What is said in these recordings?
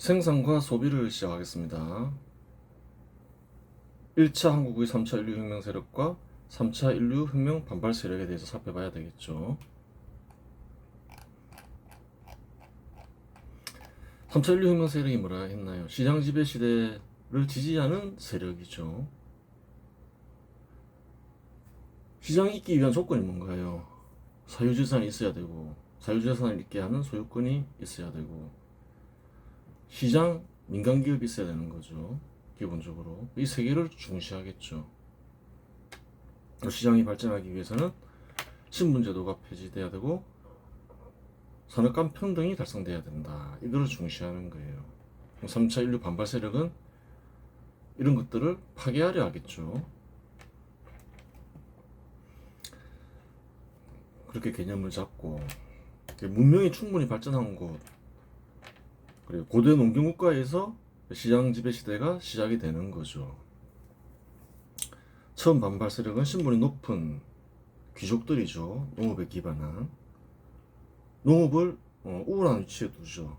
생산과 소비를 시작하겠습니다. 1차 한국의 3차 인류혁명 세력과 3차 인류혁명 반발 세력에 대해서 살펴봐야 되겠죠. 3차 인류혁명 세력이 뭐라 했나요? 시장 지배 시대를 지지하는 세력이죠. 시장이 있기 위한 조건이 뭔가요? 사유재산이 있어야 되고, 사유재산을 있게 하는 소유권이 있어야 되고, 시장, 민간기업이 있어야 되는 거죠. 기본적으로 이 세 개를 중시하겠죠. 시장이 발전하기 위해서는 신분제도가 폐지돼야 되고 산업간 평등이 달성돼야 된다. 이거를 중시하는 거예요. 3차 인류 반발 세력은 이런 것들을 파괴하려 하겠죠. 그렇게 개념을 잡고 문명이 충분히 발전한 곳, 그리고 고대 농경국가에서 시장 지배 시대가 시작이 되는 거죠. 처음 반발 세력은 신분이 높은 귀족들이죠. 농업에 기반한 농업을 우월한 위치에 두죠.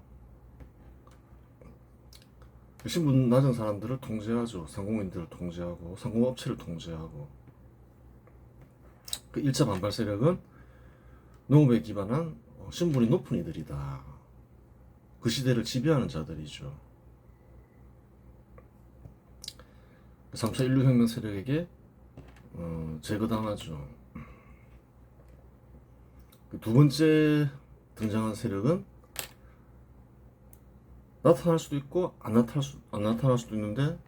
신분 낮은 사람들을 통제하죠. 상공인들을 통제하고 상공업체를 통제하고. 그 1차 반발 세력은 농업에 기반한 신분이 높은 이들이다. 그 시대를 지배하는 자들이죠. 3차 인류혁명 세력에게 제거당하죠. 두 번째 등장한 세력은 나타날 수도 있고 안 나타날 수도 있는데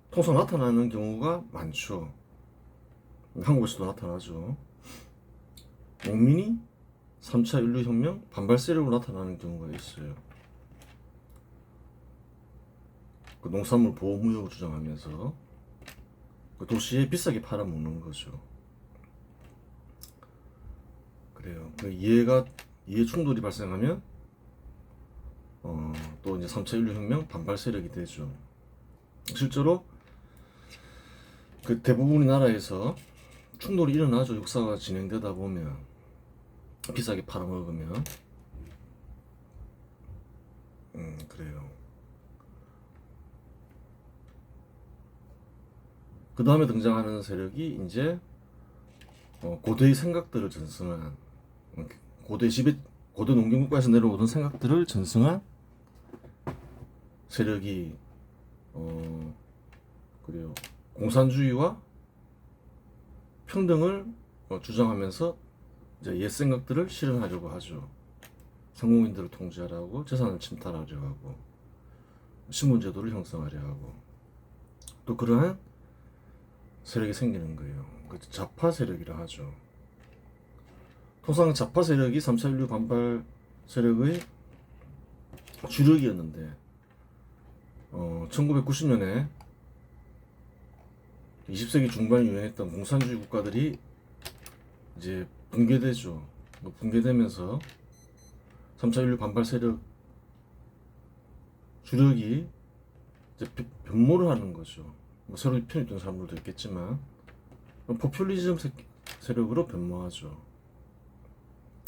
통상 나타나는 경우가 많죠. 한국에서도 나타나죠. 농민이 3차 인류혁명 반발 세력으로 나타나는 경우가 있어요. 그 농산물 보호무역을 주장하면서 그 도시에 비싸게 팔아먹는 거죠. 그래요. 그 이해 충돌이 발생하면 또 이제 3차 인류혁명 반발 세력이 되죠. 실제로 그 대부분의 나라에서 충돌이 일어나죠. 역사가 진행되다 보면 비싸게 팔아먹으면 그래요. 그 다음에 등장하는 세력이 이제 고대의 생각들을 전승한 고대 농경국가에서 내려오던 생각들을 전승한 세력이 그래요. 공산주의와 평등을 주장하면서 이제 옛 생각들을 실현하려고 하죠. 상공인들을 통제하려고 재산을 침탈하려 하고 신분제도를 형성하려 하고 또 그러한 세력이 생기는 거예요. 그 좌파 세력이라 하죠. 통상 좌파 세력이 3차 인류 반발 세력의 주력이었는데 1990년에 20세기 중반에 유행했던 공산주의 국가들이 이제 붕괴되죠. 붕괴되면서 3차 인류 반발 세력 주력이 이제 변모를 하는 거죠. 새로 편이 든 사람들도 있겠지만 포퓰리즘 세력으로 변모하죠.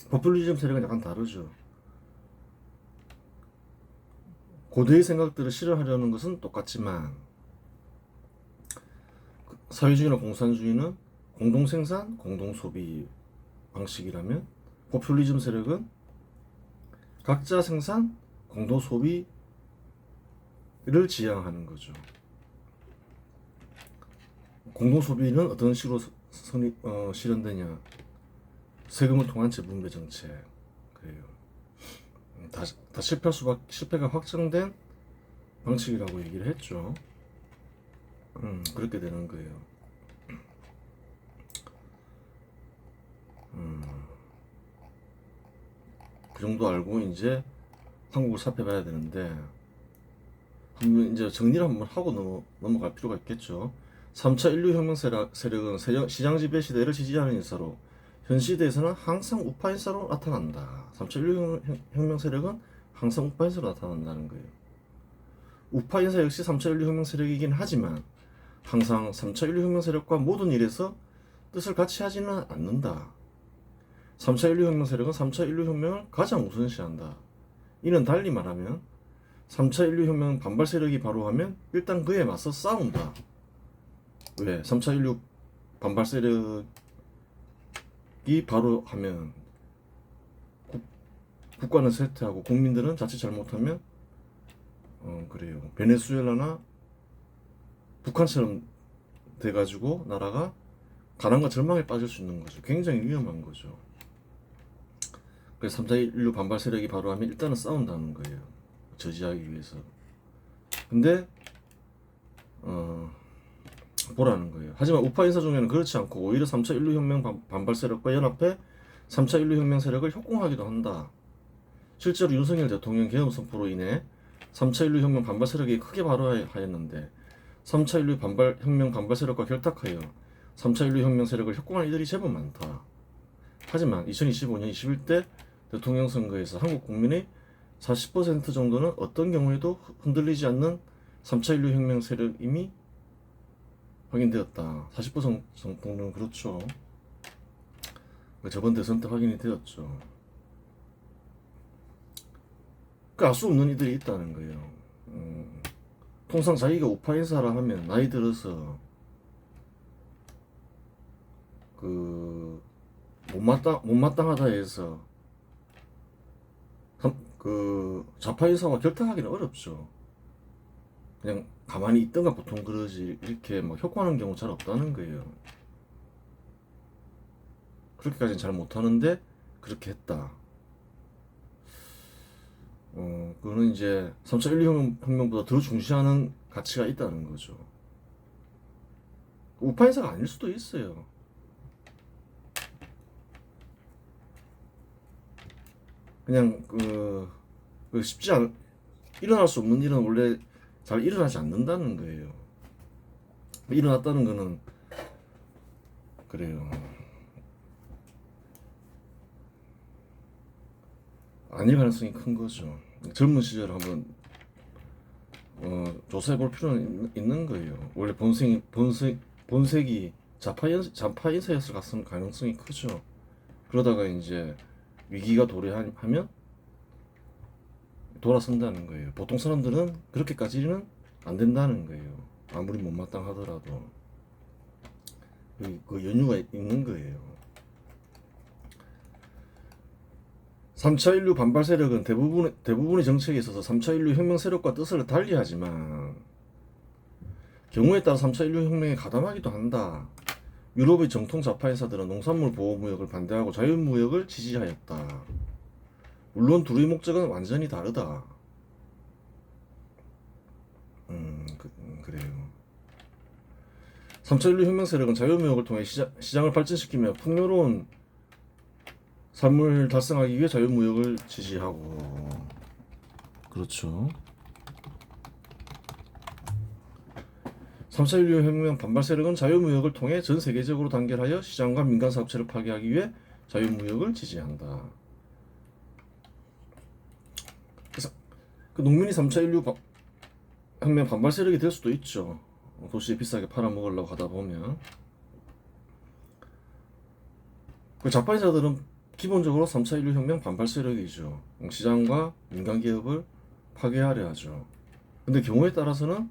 포퓰리즘 세력은 약간 다르죠. 고대의 생각들을 실현하려는 것은 똑같지만 사회주의나 공산주의는 공동생산, 공동소비 방식이라면 포퓰리즘 세력은 각자 생산, 공동소비를 지향하는 거죠. 공동소비는 어떤 식으로 실현되냐? 세금을 통한 재분배 정책. 그래요. 다 실패가 확정된 방식이라고 얘기를 했죠. 그렇게 되는 거예요. 그 정도 알고 이제 한국을 살펴봐야 되는데 한번 이제 정리를 한번 하고 넘어갈 필요가 있겠죠. 3차 인류혁명 세력은 시장 지배 시대를 지지하는 인사로 현 시대에서는 항상 우파 인사로 나타난다. 3차 인류혁명 세력은 항상 우파 인사로 나타난다는 거예요. 우파 인사 역시 3차 인류혁명 세력이긴 하지만 항상 3차 인류혁명 세력과 모든 일에서 뜻을 같이 하지는 않는다. 3차 인류혁명 세력은 3차 인류혁명을 가장 우선시한다. 이는 달리 말하면 3차 인류혁명 반발 세력이 바로 하면 일단 그에 맞서 싸운다. 왜? 3차 인류 반발 세력이 바로 하면 국가는 쇠퇴하고 국민들은 자칫 잘못하면 그래요. 베네수엘라나 북한처럼 돼가지고 나라가 가난과 절망에 빠질 수 있는 거죠. 굉장히 위험한 거죠. 그래서 3차 인류 반발 세력이 바로 하면 일단은 싸운다는 거예요. 저지하기 위해서. 근데 보라는 거예요. 하지만 우파 인사 중에는 그렇지 않고 오히려 3차 인류혁명 반발 세력과 연합해 3차 인류혁명 세력을 협공하기도 한다. 실제로 윤석열 대통령 계엄 선포로 인해 3차 인류혁명 반발 세력이 크게 발화하였는데 3차 인류혁명 반발 세력과 결탁하여 3차 인류혁명 세력을 협공한 이들이 제법 많다. 하지만 2025년 21대 대통령 선거에서 한국 국민의 40% 정도는 어떤 경우에도 흔들리지 않는 3차 인류혁명 세력임이 확인되었다. 40% 정도는 그렇죠. 저번 대선 때 확인이 되었죠. 알 수 없는 이들이 있다는 거예요. 통상 자기가 우파 인사라 하면 나이 들어서 못마땅하다 해서 좌파 인사와 결탁하기는 어렵죠. 그냥 가만히 있던가 보통 그러지 이렇게 막 협고하는 경우 잘 없다는 거예요. 그렇게까지는 잘 못하는데 그렇게 했다. 그거는 이제 3차 인류혁명보다 더 중시하는 가치가 있다는 거죠. 우파 인사가 아닐 수도 있어요. 그냥 쉽지 않 일어날 수 없는 일은 원래 잘 일어나지 않는다는 거예요. 일어났다는 거는 그래요. 아닐 가능성이 큰 거죠. 젊은 시절 한번 조사해 볼 필요는 있는 거예요. 원래 본색이 좌파 인사였을 가능성이 크죠. 그러다가 이제 위기가 도래하면 돌아선다는 거예요. 보통 사람들은 그렇게까지는 안 된다는 거예요. 아무리 못마땅하더라도 그 연유가 있는 거예요. 3차 인류 반발 세력은 대부분의 정책에 있어서 3차 인류 혁명 세력과 뜻을 달리하지만 경우에 따라 3차 인류 혁명에 가담하기도 한다. 유럽의 정통 좌파 인사들은 농산물 보호무역을 반대하고 자유무역을 지지하였다. 물론 둘의 목적은 완전히 다르다. 그래요. 3차 인류 혁명 세력은 자유무역을 통해 시장을 발전시키며 풍요로운 삶을 달성하기 위해 자유무역을 지지하고 그렇죠. 3차 인류혁명 반발 세력은 자유무역을 통해 전 세계적으로 단결하여 시장과 민간 사업체를 파괴하기 위해 자유무역을 지지한다. 그래서 농민이 3차 인류혁명 반발 세력이 될 수도 있죠. 도시에 비싸게 팔아먹으려고 하다 보면 좌파 인사들은 기본적으로 3차 인류혁명 반발 세력이죠. 시장과 민간 기업을 파괴하려 하죠. 근데 경우에 따라서는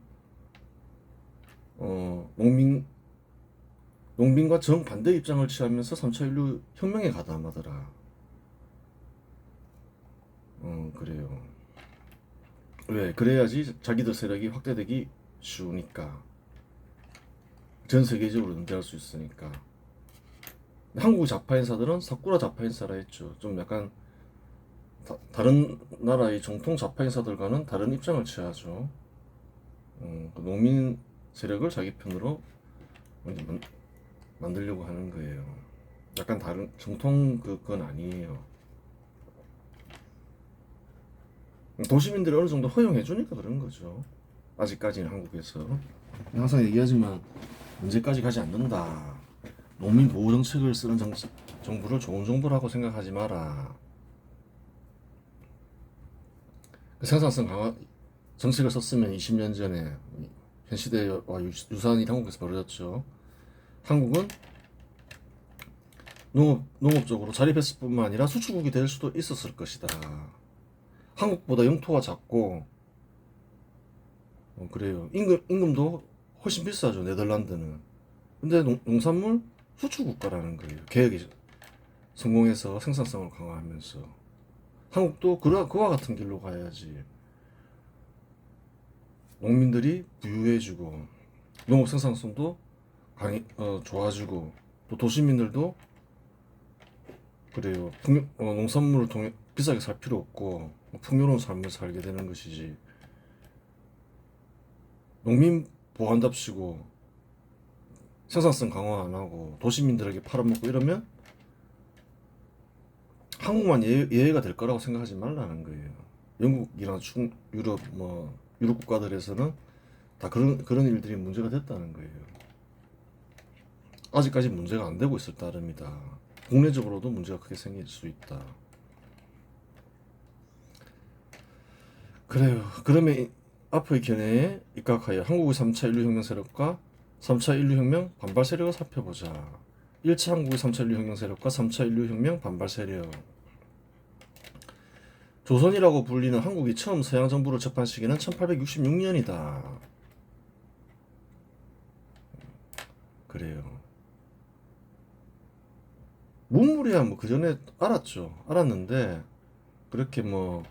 농민과 정반대 입장을 취하면서 3차 인류혁명에 가담하더라. 그래요. 왜? 그래야지 자기들 세력이 확대되기 쉬우니까. 전 세계적으로 연대할 수 있으니까. 한국 좌파 인사들은 사쿠라 좌파 인사라 했죠. 좀 약간 다른 나라의 정통 좌파 인사들과는 다른 입장을 취하죠. 농민 세력을 자기 편으로 만들려고 하는 거예요. 약간 다른 정통 그건 아니에요. 도시민들이 어느 정도 허용해 주니까 그런 거죠. 아직까지는 한국에서. 항상 얘기하지만 언제까지 가지 않는다. 농민 보호 정책을 쓰는 정부를 좋은 정부라고 생각하지 마라. 생산성 강화 정책을 썼으면 20년 전에 현 시대와 유사한 일이 한국에서 벌어졌죠. 한국은 농업적으로 자립했을 뿐만 아니라 수출국이 될 수도 있었을 것이다. 한국보다 영토가 작고 그래요. 임금도 훨씬 비싸죠, 네덜란드는. 근데 농산물 수출 국가라는 거예요. 개혁이 성공해서 생산성을 강화하면서. 한국도 그와 같은 길로 가야지. 농민들이 부유해지고 농업 생산성도 좋아지고 또 도시민들도 그래요. 농산물을 통해 비싸게 살 필요 없고 풍요로운 삶을 살게 되는 것이지. 농민 보호한답시고 생산성 강화 안 하고 도시민들에게 팔아먹고 이러면 한국만 예외가 될 거라고 생각하지 말라는 거예요. 영국이나 유럽 유럽 국가들에서는 다 그런 일들이 문제가 됐다는 거예요. 아직까지 문제가 안 되고 있을 따름이다. 국내적으로도 문제가 크게 생길 수 있다. 그래요. 그러면 앞의 견해에 입각하여 한국의 3차 인류혁명 세력과 3차 인류혁명 반발 세력을 살펴보자. 1차 한국의 3차 인류혁명 세력과 3차 인류혁명 반발 세력. 조선이라고 불리는 한국이 처음 서양 정부를 접한 시기는 1866년이다. 그래요. 문물이야 뭐 그 전에 알았는데 그렇게 뭐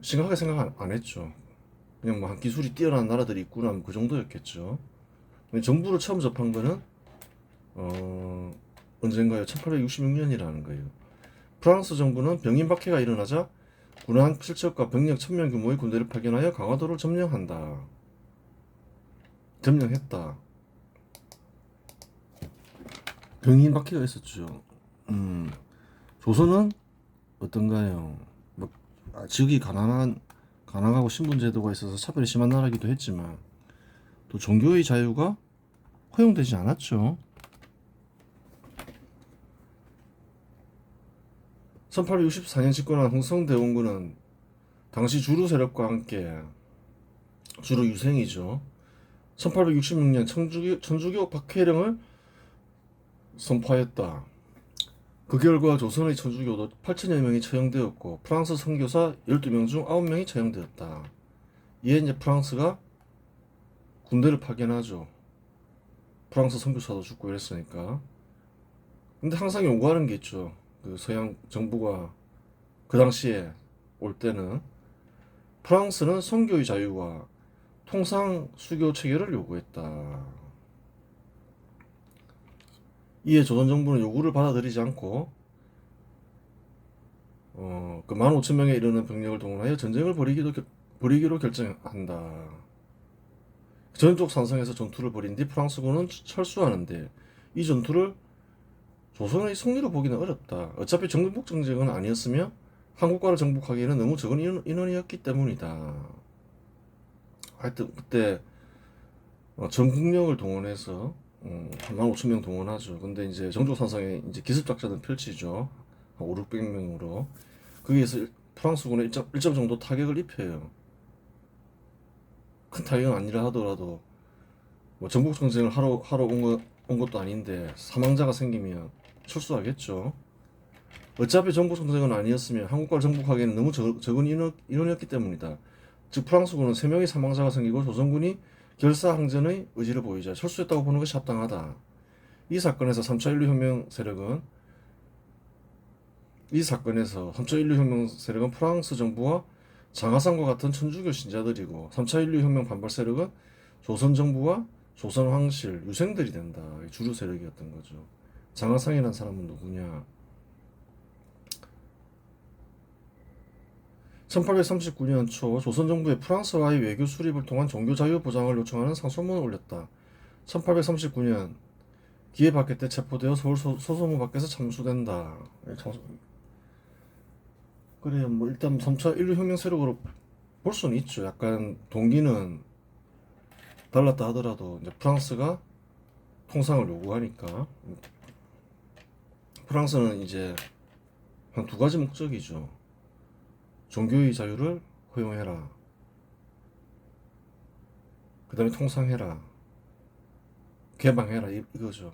심각하게 생각 안 했죠. 그냥 뭐 한 기술이 뛰어난 나라들이 있구나 뭐 그 정도였겠죠. 정부를 처음 접한 거는 언젠가요? 1866년이라는 거예요. 프랑스 정부는 병인 박해가 일어나자 군한 필적과 병력 1000명 규모의 군대를 파견하여 강화도를 점령했다. 병인 박해가 있었죠. 조선은 어떤가요? 뭐 지역이 가난하고 신분제도가 있어서 차별이 심한 나라기도 했지만 또 종교의 자유가 허용되지 않았죠. 1864년 집권한 흥성대원군은 당시 주류 세력과 함께 주로 유생이죠. 1866년 천주교 박해령을 선포하였다. 그 결과 조선의 천주교도 8천여 명이 처형되었고 프랑스 선교사 12명 중 9명이 처형되었다. 이에 이제 프랑스가 군대를 파견하죠. 프랑스 선교사도 죽고 이랬으니까. 근데 항상 요구하는 게 있죠. 그 서양 정부가 그 당시에 올 때는 프랑스는 선교의 자유와 통상 수교 체계를 요구했다. 이에 조선 정부는 요구를 받아들이지 않고 그 15,000명에 이르는 병력을 동원하여 전쟁을 벌이기로 결정한다. 전적 산성에서 전투를 벌인 뒤 프랑스군은 철수하는데 이 전투를 조선의 승리로 보기는 어렵다. 어차피 정복 전쟁은 아니었으며 한국과를 정복하기에는 너무 적은 인원이었기 때문이다. 하여튼 그때 전 국력을 동원해서 한 15,000명 동원하죠. 근데 이제 정족산성에 이제 기습작전을 펼치죠. 한 5, 600명으로. 거기에서 프랑스군에 일정 정도 타격을 입혀요. 큰 타격은 아니라 하더라도 뭐 정복 전쟁을 하러 온 것도 아닌데 사망자가 생기면 철수하겠죠. 어차피 정복 전쟁은 아니었으면 한국과를 정복하기에는 너무 적은 인원이었기 때문이다. 즉 프랑스군은 3명의 사망자가 생기고 조선군이 결사항전의 의지를 보이자 철수했다고 보는 것이 합당하다. 이 사건에서 3차 인류혁명 세력은 프랑스 정부와 장하산과 같은 천주교 신자들이고 3차 인류혁명 반발 세력은 조선 정부와 조선 황실 유생들이 된다. 주류 세력이었던 거죠. 장하상이라는 사람은 누구냐? 1839년 초 조선 정부의 프랑스와의 외교 수립을 통한 종교 자유 보장을 요청하는 상소문을 올렸다. 1839년 기회 받게 때 체포되어 서울 소소문 밖에서 참수된다. 그래 뭐 일단 3차 인류혁명 세력으로 볼 수는 있죠. 약간 동기는 달랐다 하더라도 이제 프랑스가 통상을 요구하니까 프랑스는 이제 한 2가지 목적이죠. 종교의 자유를 허용해라. 그 다음에 통상해라. 개방해라. 이거죠.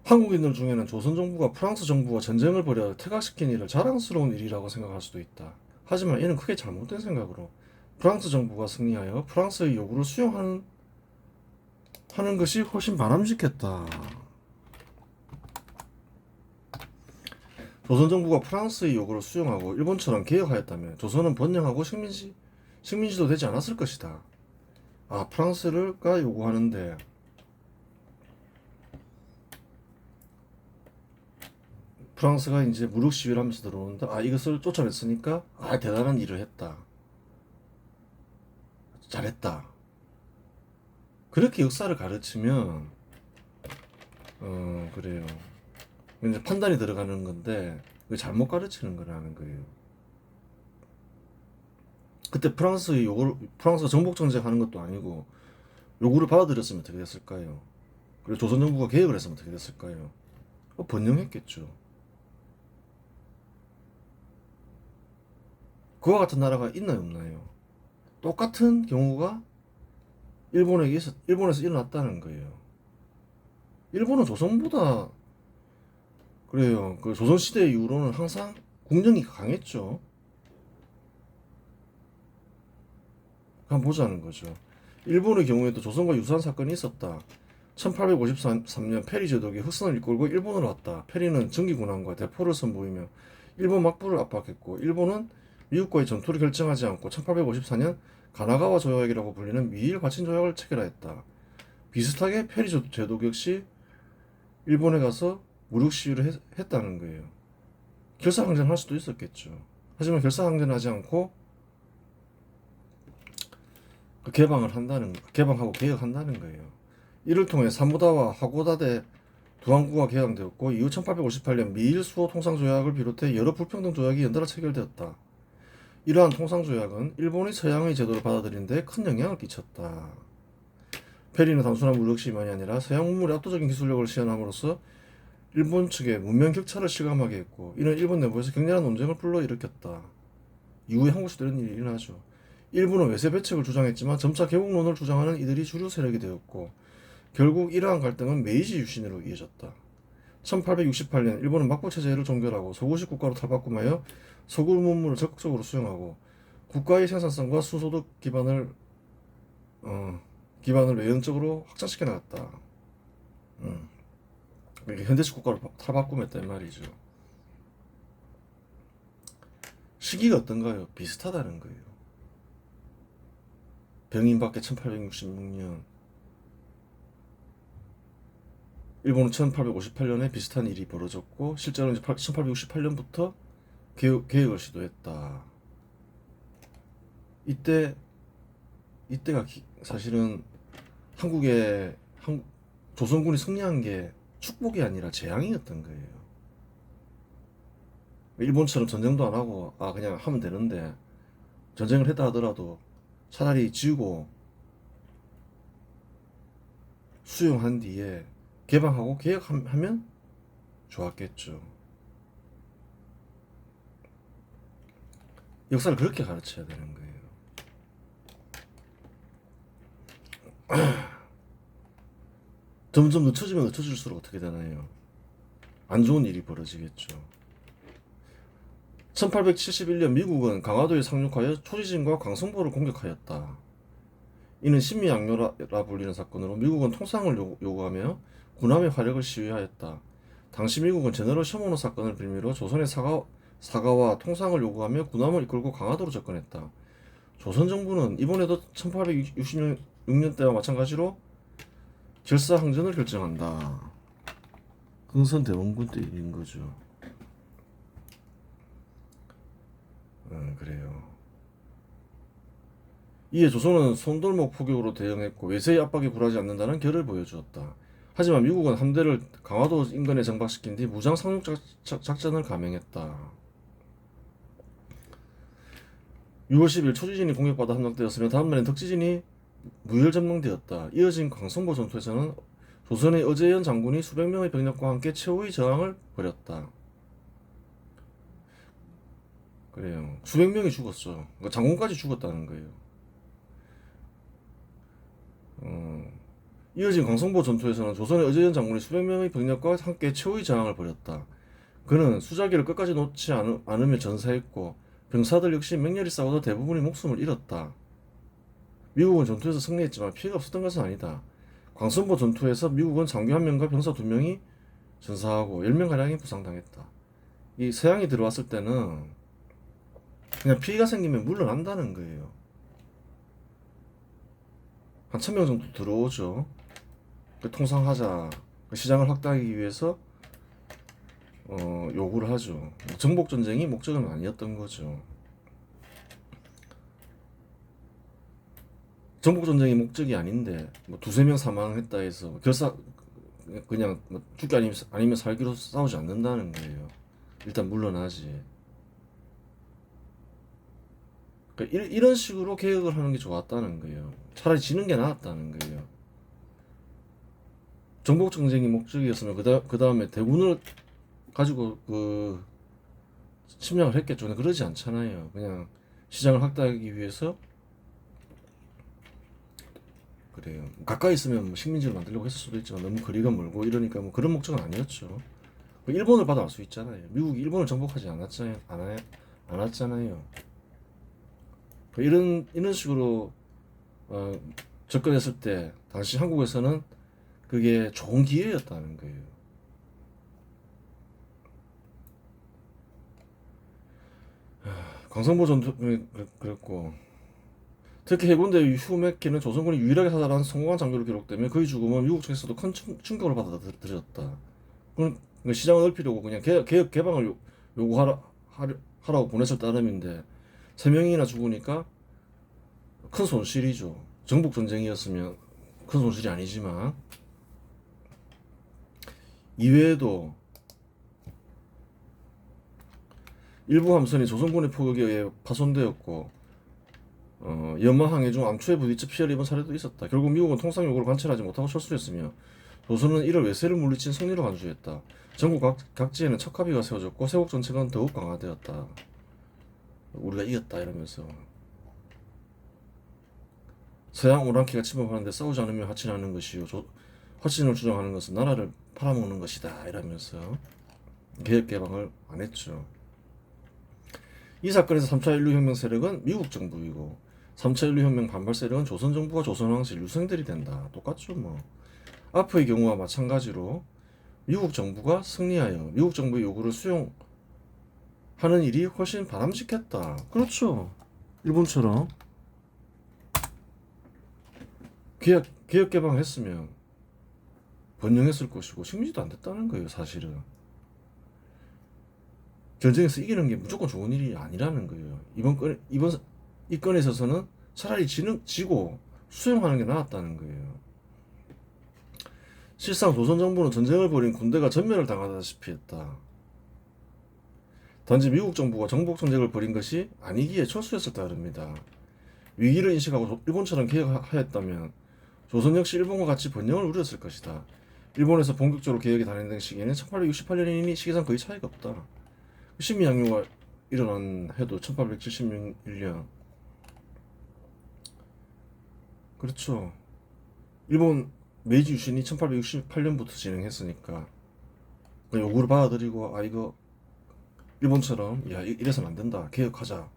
한국인들 중에는 조선 정부가 프랑스 정부와 전쟁을 벌여 퇴각시킨 일을 자랑스러운 일이라고 생각할 수도 있다. 하지만 이는 크게 잘못된 생각으로 프랑스 정부가 승리하여 프랑스의 요구를 수용하는 것이 훨씬 바람직했다. 조선 정부가 프랑스의 요구를 수용하고 일본처럼 개혁하였다면 조선은 번영하고 식민지도 되지 않았을 것이다. 아, 프랑스가 요구하는데 프랑스가 이제 무력 시위를 하면서 들어오는데, 아, 이것을 쫓아냈으니까 아, 대단한 일을 했다, 잘했다, 그렇게 역사를 가르치면 그래요. 이제 판단이 들어가는 건데 왜 잘못 가르치는 거라는 거예요. 그때 프랑스가 정복 정책하는 것도 아니고 요구를 받아들였으면 어떻게 됐을까요? 그리고 조선 정부가 개혁을 했으면 어떻게 됐을까요? 번영했겠죠. 그와 같은 나라가 있나요, 없나요? 똑같은 경우가 일본에서 일어났다는 거예요. 일본은 조선보다, 그래요, 그 조선시대 이후로는 항상 국력이 강했죠. 한번 보자는 거죠. 일본의 경우에도 조선과 유사한 사건이 있었다. 1853년 페리 제독이 흑선을 이끌고 일본으로 왔다. 페리는 정기군함과 대포를 선보이며 일본 막부를 압박했고, 일본은 미국과의 전투를 결정하지 않고 1854년 가나가와 조약이라고 불리는 미일 과친 조약을 체결하였다. 비슷하게 페리 제독 역시 일본에 가서 무력 시위를 했다는 거예요. 결사항전할 수도 있었겠죠. 하지만 결사항전하지 않고 개방하고 개혁한다는 거예요. 이를 통해 사무다와 하고다대 두 항구가 개방되었고, 이후 1858년 미일 수호 통상조약을 비롯해 여러 불평등 조약이 연달아 체결되었다. 이러한 통상조약은 일본이 서양의 제도를 받아들이는 데 큰 영향을 끼쳤다. 페리는 단순한 무력 시위만이 아니라 서양 문물의 압도적인 기술력을 시연함으로써 일본 측의 문명 격차를 실감하게 했고, 이는 일본 내부에서 격렬한 논쟁을 불러일으켰다. 이후에 한국에서도 이런 일이 일어나죠. 일부는 외세 배척을 주장했지만 점차 개국론을 주장하는 이들이 주류 세력이 되었고, 결국 이러한 갈등은 메이지 유신으로 이어졌다. 1868년 일본은 막부 체제를 종결하고 소구식 국가로 탈바꿈하여 서구 문물을 적극적으로 수용하고 국가의 생산성과 수소득 기반을 외형적으로 확장시켜 나갔다. 현대식 국가로 탈바꿈했단 말이죠. 시기가 어떤가요? 비슷하다는 거예요. 병인밖에 1866년, 일본은 1858년에 비슷한 일이 벌어졌고, 실제로는 1868년부터 개혁을 시도했다. 이때가 사실은 조선군이 승리한 게 축복이 아니라 재앙이었던 거예요. 일본처럼 전쟁도 안 하고 그냥 하면 되는데, 전쟁을 했다 하더라도 차라리 지우고 수용한 뒤에 개방하고 개혁하면 좋았겠죠. 역사를 그렇게 가르쳐야 되는 거예요. 점점 늦춰지면 늦춰질수록 어떻게 되나요? 안 좋은 일이 벌어지겠죠. 1871년 미국은 강화도에 상륙하여 초지진과 광성보를 공격하였다. 이는 신미양요라 불리는 사건으로 미국은 통상을 요구하며 군함의 화력을 시위하였다. 당시 미국은 제너럴 셔머너 사건을 빌미로 조선의 사과와 통상을 요구하며 군함을 이끌고 강화도로 접근했다. 조선 정부는 이번에도 1866년 때와 마찬가지로 결사항전을 결정한다. 흥선대원군 때 일인 거죠. 그래요. 이에 조선은 손돌목 포격으로 대응했고 외세의 압박에 굴하지 않는다는 결을 보여주었다. 하지만 미국은 함대를 강화도 인근에 정박시킨 뒤 무장 상륙 작전을 감행했다. 6월 10일 초지진이 공격받아 함락되었으며 다음날엔 덕지진이 무혈점령되었다. 이어진 광성보 전투에서는 조선의 어제연 장군이 수백 명의 병력과 함께 최후의 저항을 벌였다. 그래요. 수백 명이 죽었어. 그러니까 장군까지 죽었다는 거예요. 이어진 광성보 전투에서는 조선의 어제연 장군이 수백 명의 병력과 함께 최후의 저항을 벌였다. 그는 수자기를 끝까지 놓지 않으며 전사했고 병사들 역시 맹렬히 싸워도 대부분이 목숨을 잃었다. 미국은 전투에서 승리했지만 피해가 없었던 것은 아니다. 광선보 전투에서 미국은 장교 1명과 병사 2명이 전사하고 10명가량이 부상당했다. 이 서양이 들어왔을 때는 그냥 피해가 생기면 물러난다는 거예요. 한 1000명 정도 들어오죠. 통상하자. 시장을 확대하기 위해서 요구를 하죠. 정복 전쟁이 목적은 아니었던 거죠. 정복 전쟁이 목적이 아닌데 뭐 두세 명 사망했다 해서 그냥 뭐 죽기 아니면 살기로 싸우지 않는다는 거예요. 일단 물러나지. 그러니까 이런 식으로 개혁을 하는 게 좋았다는 거예요. 차라리 지는 게 나았다는 거예요. 정복 전쟁이 목적이었으면 그 다음에 대군을 가지고 침략을 했겠죠. 근데 그러지 않잖아요. 그냥 시장을 확대하기 위해서 그래요. 가까이 있으면 뭐 식민지를 만들려고 했을 수도 있지만 너무 거리가 멀고 이러니까 뭐 그런 목적은 아니었죠. 일본을 봐도 알 수 있잖아요. 미국이 일본을 정복하지 않았잖아요. 이런 식으로 접근했을 때 당시 한국에서는 그게 좋은 기회였다는 거예요. 광선보 전투 그랬고 특히 해군대 휴메키는 조선군이 유일하게 사살한 성공한 장교로 기록되며 그의 죽음은 미국 측에서도 큰 충격을 받아들였다. 그럼 시장을 넓히려고 그냥 개혁 개방을 요구하라고 보냈을 따름인데 3명이나 죽으니까 큰 손실이죠. 정복 전쟁이었으면 큰 손실이 아니지만 이외에도 일부 함선이 조선군의 포격에 의해 파손되었고 연마 항해 중 암초에 부딪혀 피해를 입은 사례도 있었다. 결국 미국은 통상 요구를 관철하지 못하고 철수했으며 조선은 이를 외세를 물리친 승리로 간주했다. 전국 각지에는 척화비가 세워졌고 세국 정책은 더욱 강화되었다. 우리가 이겼다 이러면서 서양 오랑캐가 침범하는데 싸우지 않으면 하친하는 것이요 화친을 주장하는 것은 나라를 팔아먹는 것이다 이러면서 개혁 개방을 안 했죠. 이 사건에서 3차 인류혁명 세력은 미국 정부이고 3차 인류혁명 반발 세력은 조선 정부와 조선왕실 유생들이 된다. 똑같죠 뭐. 앞의 경우와 마찬가지로 미국 정부가 승리하여 미국 정부의 요구를 수용하는 일이 훨씬 바람직했다. 그렇죠. 일본처럼 개혁 개방했으면 번영했을 것이고 식민지도 안 됐다는 거예요. 사실은 전쟁에서 이기는 게 무조건 좋은 일이 아니라는 거예요. 이 건에 있어서는 차라리 지고 수용하는 게 나았다는 거예요. 실상 조선 정부는 전쟁을 벌인 군대가 전멸을 당하다시피 했다. 단지 미국 정부가 정복 전쟁을 벌인 것이 아니기에 철수했을 따릅니다. 위기를 인식하고 일본처럼 개혁하였다면 조선 역시 일본과 같이 번영을 우렸을 것이다. 일본에서 본격적으로 개혁이 단행된 시기에는 1868년이니 시기상 거의 차이가 없다. 식민양요가 일어난 해도 1871년. 그렇죠. 일본 메이지 유신이 1868년부터 진행했으니까 요구를 받아들이고 이거 일본처럼 이래서는 안 된다 개혁하자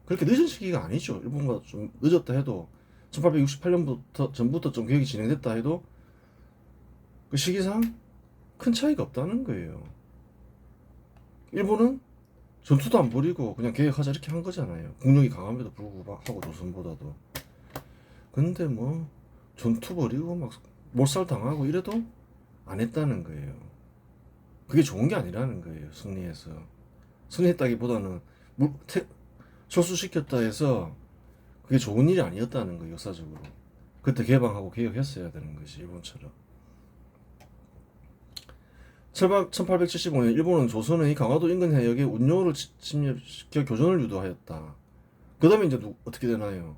그렇게 늦은 시기가 아니죠. 일본보다 좀 늦었다 해도 1868년부터 전부터 좀 개혁이 진행됐다 해도 그 시기상 큰 차이가 없다는 거예요. 일본은 전투도 안 벌이고 그냥 개혁하자 이렇게 한 거잖아요. 국력이 강함에도 불구하고 조선보다도. 근데 뭐 전투 벌이고 막 몰살 당하고 이래도 안 했다는 거예요. 그게 좋은 게 아니라는 거예요. 승리해서 승리했다기보다는 철수시켰다 해서 그게 좋은 일이 아니었다는 거예요. 역사적으로 그때 개방하고 개혁했어야 되는 것이 일본처럼. 1875년 일본은 조선의 강화도 인근 해역에 운용호를 침입시켜 교전을 유도하였다. 그 다음에 이제 어떻게 되나요?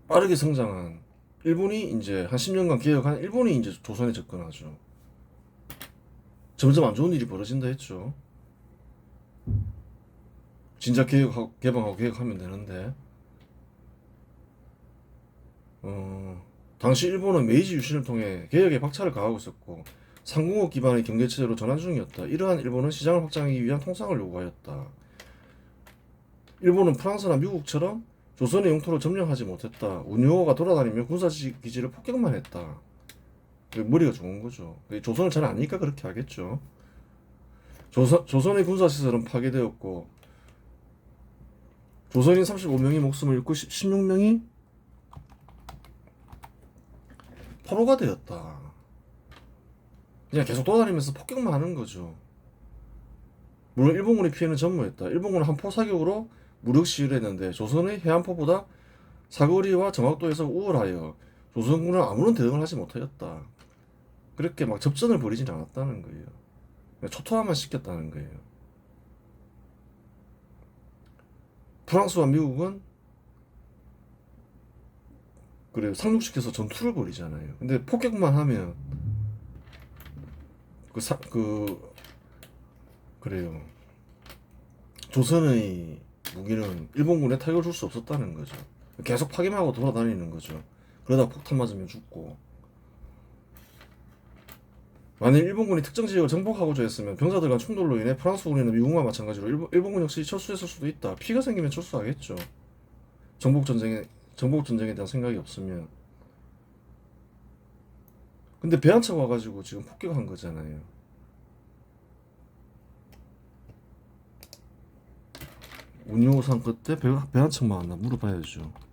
빠르게 성장한 일본이 이제 한 10년간 개혁한 일본이 이제 조선에 접근하죠. 점점 안 좋은 일이 벌어진다 했죠. 진작 개방하고 개혁하면 되는데 당시 일본은 메이지 유신을 통해 개혁에 박차를 가하고 있었고 상공업 기반의 경제체제로 전환 중이었다. 이러한 일본은 시장을 확장하기 위한 통상을 요구하였다. 일본은 프랑스나 미국처럼 조선의 영토를 점령하지 못했다. 운용호가 돌아다니며 군사기지를 폭격만 했다. 머리가 좋은 거죠. 조선을 잘 아니까 그렇게 하겠죠. 조선의 군사시설은 파괴되었고 조선인 35명이 목숨을 잃고 16명이 포로가 되었다. 그냥 계속 돌아다니면서 폭격만 하는 거죠. 물론 일본군의 피해는 전무했다. 일본군은 한 포 사격으로 무력 시위를 했는데 조선의 해안포보다 사거리와 정확도에서 우월하여 조선군은 아무런 대응을 하지 못하였다. 그렇게 막 접전을 벌이진 않았다는 거예요. 초토화만 시켰다는 거예요. 프랑스와 미국은 그래요. 상륙시켜서 전투를 벌이잖아요. 근데 폭격만 하면 그래요. 조선의 무기는 일본군에 타격을 줄 수 없었다는 거죠. 계속 파괴하고 돌아다니는 거죠. 그러다 폭탄 맞으면 죽고. 만일 일본군이 특정 지역을 정복하고자 했으면 병사들 간 충돌로 인해 프랑스군이나 미국과 마찬가지로 일본군 역시 철수했을 수도 있다. 피가 생기면 철수하겠죠. 정복전쟁에 대한 생각이 없으면. 근데 배 한 차가 와가지고 지금 폭격한 거잖아요. 운용호상 그때 배 한 척만 왔나 물어봐야죠.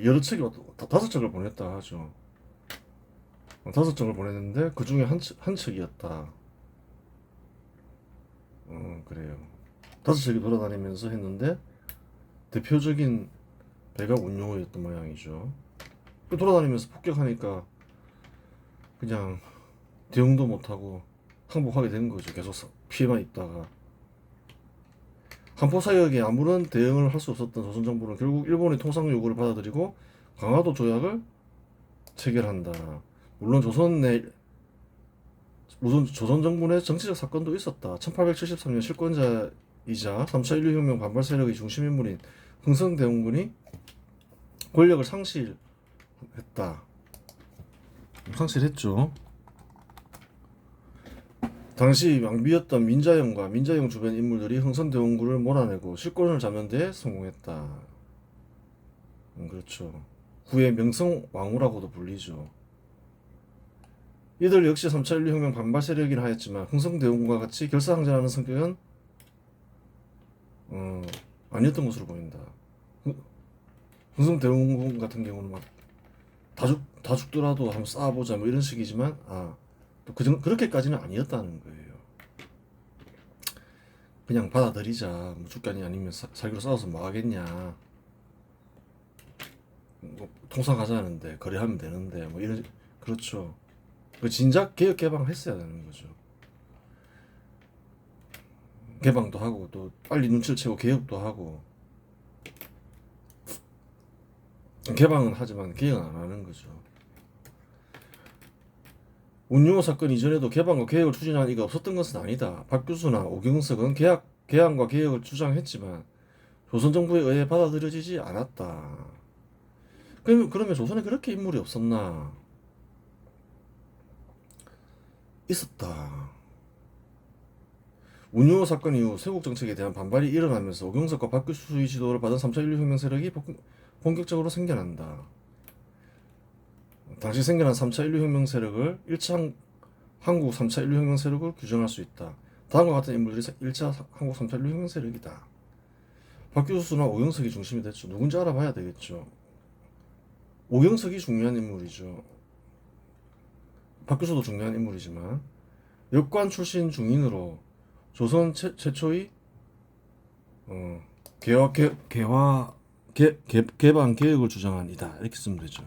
여러 척이 다섯 척을 보냈다 하죠. 다섯 척을 보냈는데 그 중에 한 척이었다. 그래요. 다섯 척이 돌아다니면서 했는데 대표적인 배가 운용호였던 모양이죠. 돌아다니면서 폭격하니까 그냥 대응도 못하고 항복하게 된 거죠. 계속 피해만 입다가. 한포 사격에 아무런 대응을 할 수 없었던 조선 정부는 결국 일본의 통상 요구를 받아들이고 강화도 조약을 체결한다. 물론 조선 정부 내 정치적 사건도 있었다. 1873년 실권자이자 3차 인류혁명 반발 세력의 중심 인물인 흥선대원군이 권력을 상실했죠. 당시 왕비였던 민자영과 민자영 주변 인물들이 흥선대원군을 몰아내고 실권을 잡는 데 성공했다. 그렇죠. 후에 명성왕후라고도 불리죠. 이들 역시 3차 인류혁명 반발 세력이라 하였지만 흥선대원군과 같이 결사항전하는 성격은 아니었던 것으로 보인다. 흥선대원군 같은 경우는 막 다 죽더라도 한번 싸워보자 뭐 이런 식이지만 또 그렇게까지는 아니었다는 거예요. 그냥 받아들이자. 뭐 죽자니 아니면 살기로 싸워서 뭐 하겠냐. 뭐 통상하자는데 거래하면 되는데 뭐 이런. 그렇죠. 진작 개혁 개방했어야 되는 거죠. 개방도 하고 또 빨리 눈치를 채고 개혁도 하고. 개방은 하지만 개혁은 안 하는 거죠. 운용호 사건 이전에도 개방과 개혁을 추진한 이가 없었던 것은 아니다. 박규수나 오경석은 개항과 개혁을 주장했지만 조선 정부에 의해 받아들여지지 않았다. 그러면 조선에 그렇게 인물이 없었나? 있었다. 운용호 사건 이후 세국 정책에 대한 반발이 일어나면서 오경석과 박규수의 지도를 받은 3차 인류혁명 세력이 본격적으로 생겨난다. 당시 생겨난 3차 인류혁명 세력을 1차 한국 3차 인류혁명 세력을 규정할 수 있다. 다음과 같은 인물들이 1차 한국 3차 인류혁명 세력이다. 박규수나 오경석이 중심이 됐죠. 누군지 알아봐야 되겠죠. 오경석이 중요한 인물이죠. 박규수도 중요한 인물이지만 역관 출신 중인으로 조선 최초의 개방 개혁을 주장한 이다. 이렇게 쓰면 되죠.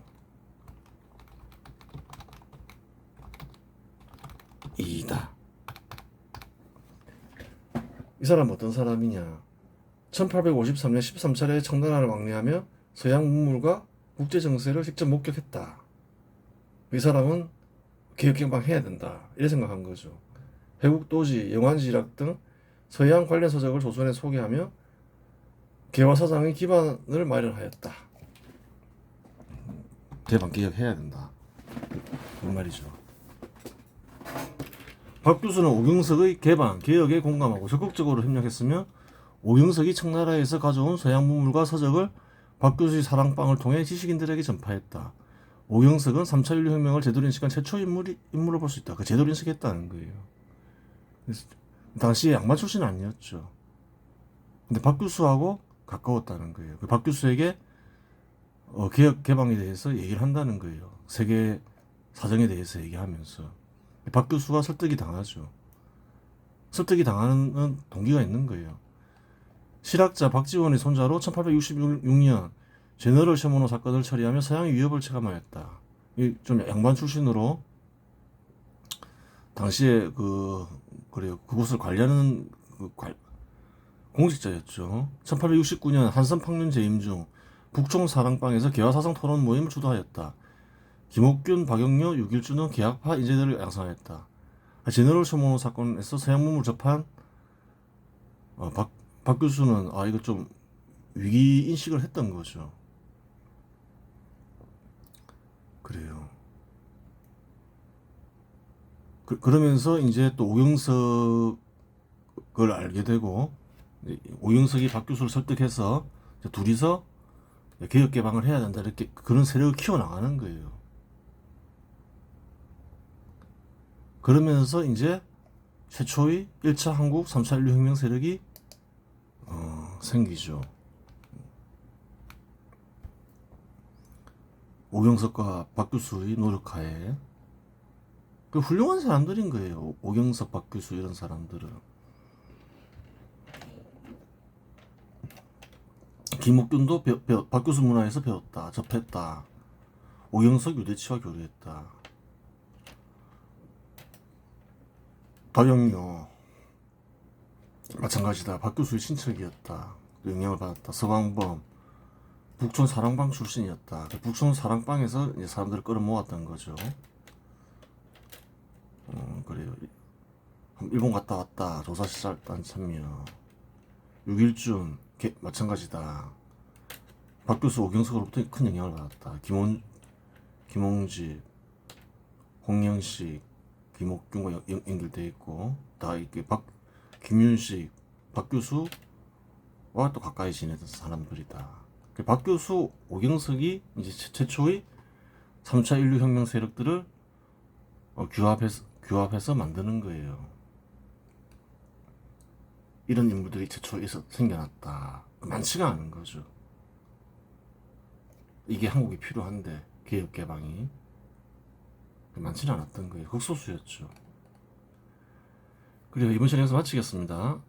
이다. 이 사람 어떤 사람이냐? 1853년 13차례 청나라를 왕래하며 서양 문물과 국제 정세를 직접 목격했다. 이 사람은 개혁 개방해야 된다. 이래 생각한 거죠. 회국도지, 영환지락 등 서양 관련 서적을 조선에 소개하며 개화사상의 기반을 마련하였다. 대반개혁해야 된다. 그 말이죠. 박규수는 오경석의 개방, 개혁에 공감하고 적극적으로 협력했으며 오경석이 청나라에서 가져온 서양 문물과 서적을 박규수의 사랑방을 통해 지식인들에게 전파했다. 오경석은 3차 인류혁명을 제대로 인식한 최초 인물을 볼 수 있다. 그 제대로 인식했다는 거예요. 그래서 당시에 양반 출신은 아니었죠. 근데 박규수하고 가까웠다는 거예요. 그 박규수에게 개혁 개방에 대해서 얘기를 한다는 거예요. 세계 사정에 대해서 얘기하면서 박규수가 설득이 당하죠. 설득이 당하는 동기가 있는 거예요. 실학자 박지원의 손자로 1866년 제너럴 셔먼호 사건을 처리하며 서양의 위협을 체감하였다. 좀 양반 출신으로 당시에 그래요. 그곳을 관리하는 공직자였죠. 1869년 한성팡륜 재임 중 북총 사랑방에서 개화사상 토론 모임을 주도하였다. 김옥균, 박영료, 유길주는 개학파 인재들을 양성하였다. 제너럴 셔먼호 사건에서 서양 문물 접한 박 교수는 이거 좀 위기 인식을 했던 거죠. 그래요. 그러면서 이제 또 오경석을 알게 되고 오경석이 박 교수를 설득해서 둘이서 개혁 개방을 해야 된다 이렇게 그런 세력을 키워나가는 거예요. 그러면서 이제 최초의 1차 한국 3차 인류혁명 세력이 생기죠. 오경석과 박규수의 노력하에 그 훌륭한 사람들인 거예요. 오경석, 박규수 이런 사람들은. 김옥균도 박규수 문화에서 배웠다, 접했다. 오경석 유대치와 교류했다. 박영료 마찬가지다. 박규수의 친척이었다. 영향을 받았다. 서광범 북촌 사랑방 출신이었다. 북촌 사랑방에서 이제 사람들을 끌어모았던 거죠. 그래요. 일본 갔다 왔다. 조사시설단 참여. 유길준 마찬가지다. 박교수 오경석으로부터 큰 영향을 받았다. 김홍집, 홍영식, 김옥균과 연결되어 있고 다 이렇게 김윤식, 박교수와 또 가까이 지내던 사람들이다. 박교수, 오경석이 이제 최초의 3차 인류혁명 세력들을 규합해서 만드는 거예요. 이런 인물들이 최초에 생겨났다. 많지가 않은 거죠. 이게 한국이 필요한데 개혁 개방이 많지는 않았던 거예요. 극소수였죠. 그리고 이번 시간에서 마치겠습니다.